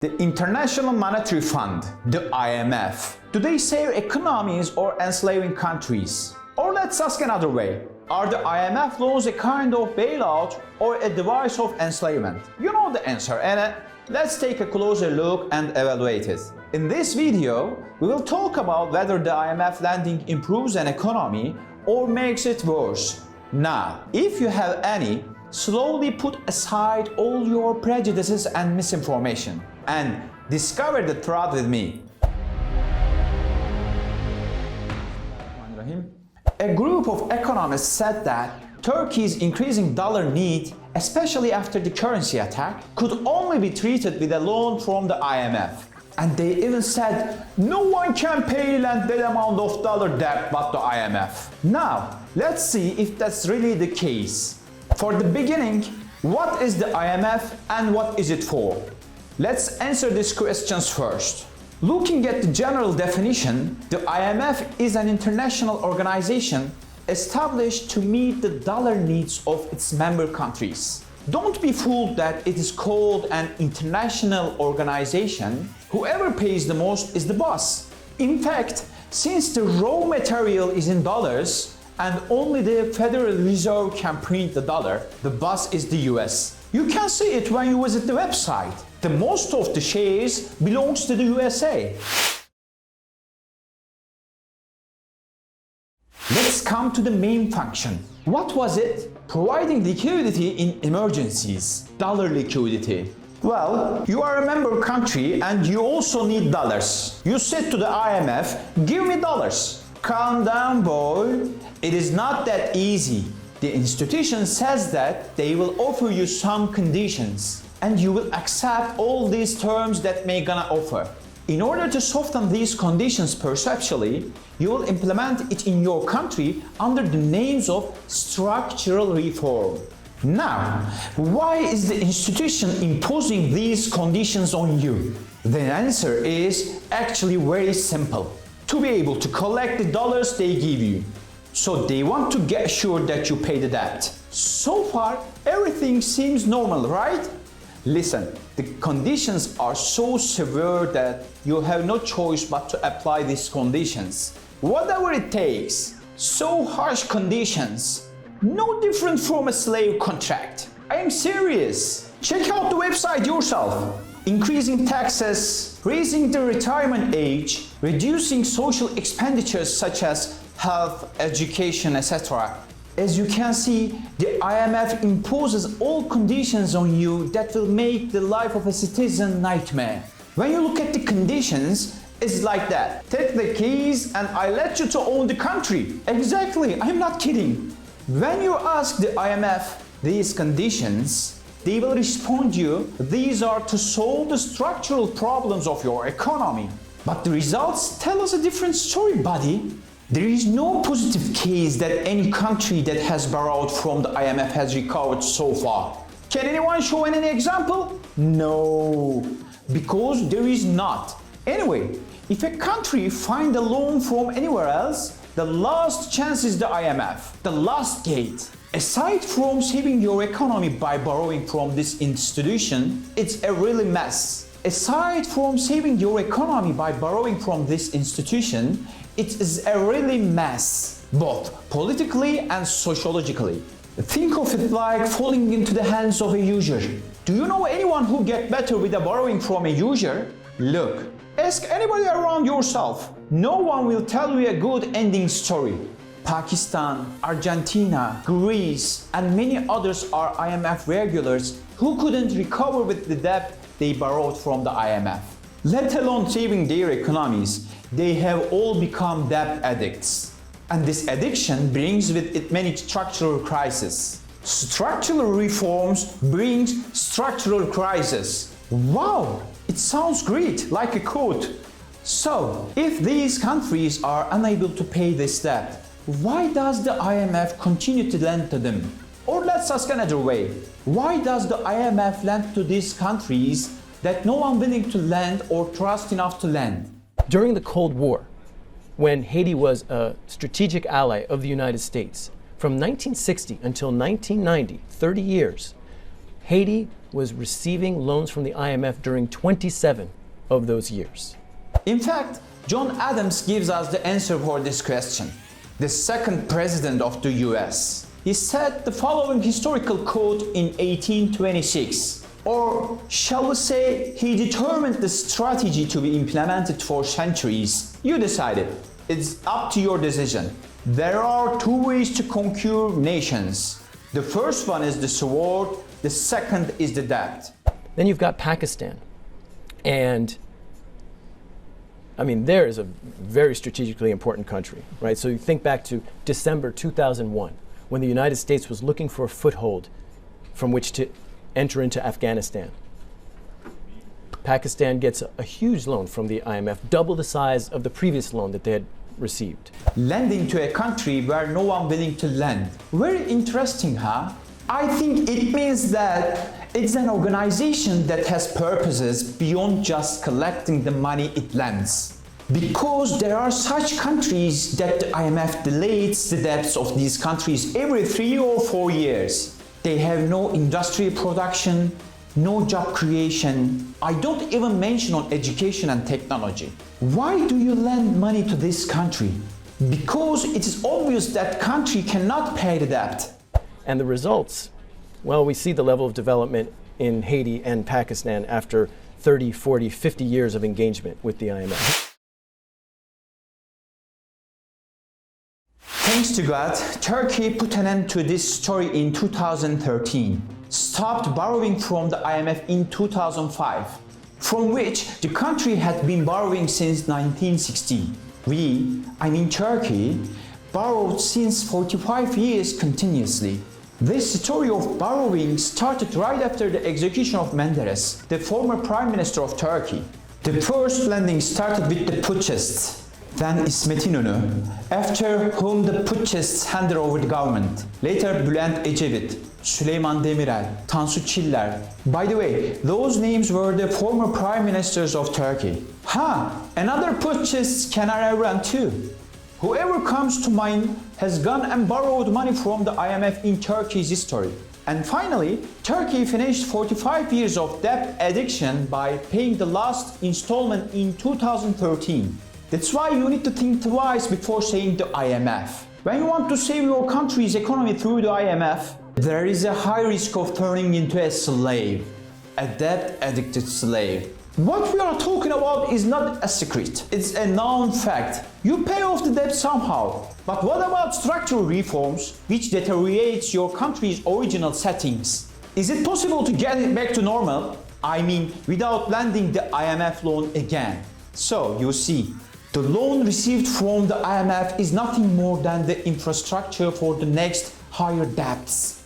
The International Monetary Fund, the IMF. Do they save economies or enslaving countries? Or let's ask another way. Are the IMF loans a kind of bailout or a device of enslavement? You know the answer, and let's take a closer look and evaluate it. In this video, we will talk about whether the IMF lending improves an economy or makes it worse. Now, if you have any, slowly put aside all your prejudices and misinformation and discover the truth with me. A group of economists said that Turkey's increasing dollar need, especially after the currency attack, could only be treated with a loan from the IMF. And they even said no one can pay that amount of dollar debt but the IMF. Now, let's see if that's really the case. For the beginning, what is the IMF and what is it for? Let's answer these questions first. Looking at the general definition, the IMF is an international organization established to meet the dollar needs of its member countries. Don't be fooled that it is called an international organization. Whoever pays the most is the boss. In fact, since the raw material is in dollars and only the Federal Reserve can print the dollar, the boss is the US. You can see it when you visit the website. The most of the shares belongs to the USA. Let's come to the main function. What was it? Providing liquidity in emergencies. Dollar liquidity. Well, you are a member country and you also need dollars. You said to the IMF, give me dollars. Calm down, boy. It is not that easy. The institution says that they will offer you some conditions and you will accept all these terms that may gonna offer. In order to soften these conditions perceptually, you will implement it in your country under the names of structural reform. Now, why is the institution imposing these conditions on you? The answer is actually very simple. To be able to collect the dollars they give you. So they want to get sure that you pay the debt. So far, everything seems normal, right? Listen, the conditions are so severe that you have no choice but to apply these conditions. Whatever it takes. So harsh conditions. No different from a slave contract. I am serious. Check out the website yourself. Increasing taxes, raising the retirement age, reducing social expenditures such as health, education, etc. As you can see, the IMF imposes all conditions on you that will make the life of a citizen nightmare. When you look at the conditions, it's like that. Take the keys and I let you to own the country. Exactly, I'm not kidding. When you ask the IMF these conditions, they will respond you, these are to solve the structural problems of your economy. But the results tell us a different story, buddy. There is no positive case that any country that has borrowed from the IMF has recovered so far. Can anyone show any example? No, because there is not. Anyway, if a country finds a loan from anywhere else, the last chance is the IMF, the last gate. Aside from saving your economy by borrowing from this institution, it's a really mess. Aside from saving your economy by borrowing from this institution, it is a really mess, both politically and sociologically. Think of it like falling into the hands of a user. Do you know anyone who gets better with a borrowing from a user? Look, ask anybody around yourself. No one will tell you a good ending story. Pakistan, Argentina, Greece, and many others are IMF regulars who couldn't recover with the debt they borrowed from the IMF. Let alone saving their economies, they have all become debt addicts. And this addiction brings with it many structural crises. Structural reforms bring structural crisis. Wow, it sounds great, like a quote. So, if these countries are unable to pay this debt, why does the IMF continue to lend to them? Or let's ask another way. Why does the IMF lend to these countries that no one willing to lend or trust enough to lend? During the Cold War, when Haiti was a strategic ally of the United States, from 1960 until 1990, 30 years, Haiti was receiving loans from the IMF during 27 of those years. In fact, John Adams gives us the answer for this question. The second president of the US. He said the following historical quote in 1826. Or shall we say, he determined the strategy to be implemented for centuries. You decided. It's up to your decision. There are two ways to conquer nations. The first one is the sword, the second is the debt. Then you've got Pakistan. And I mean, there is a very strategically important country, right? So you think back to December 2001, when the United States was looking for a foothold from which to enter into Afghanistan. Pakistan gets a huge loan from the IMF, double the size of the previous loan that they had received. Lending to a country where no one willing to lend. Very interesting, huh? I think it means that it's an organization that has purposes beyond just collecting the money it lends. Because there are such countries that the IMF delays the debts of these countries every 3 or 4 years. They have no industrial production, no job creation. I don't even mention on education and technology. Why do you lend money to this country? Because it is obvious that country cannot pay the debt. And the results, well, we see the level of development in Haiti and Pakistan after 30, 40, 50 years of engagement with the IMF. Thanks to God, Turkey put an end to this story in 2013, stopped borrowing from the IMF in 2005, from which the country had been borrowing since 1960. I mean Turkey, borrowed since 45 years continuously. This story of borrowing started right after the execution of Menderes, the former Prime Minister of Turkey. The first lending started with the putschists, then İsmet İnönü, after whom the putschists handed over the government. Later Bülent Ecevit, Süleyman Demirel, Tansu Çiller. By the way, those names were the former Prime Ministers of Turkey. Another putschist Kenan Evren too. Whoever comes to mind has gone and borrowed money from the IMF in Turkey's history. And finally, Turkey finished 45 years of debt addiction by paying the last installment in 2013. That's why you need to think twice before saying the IMF. When you want to save your country's economy through the IMF, there is a high risk of turning into a slave, a debt-addicted slave. What we are talking about is not a secret, it's a known fact. You pay off the debt somehow. But what about structural reforms which deteriorates your country's original settings? Is it possible to get it back to normal? I mean, without lending the IMF loan again. So, you see, the loan received from the IMF is nothing more than the infrastructure for the next higher debts.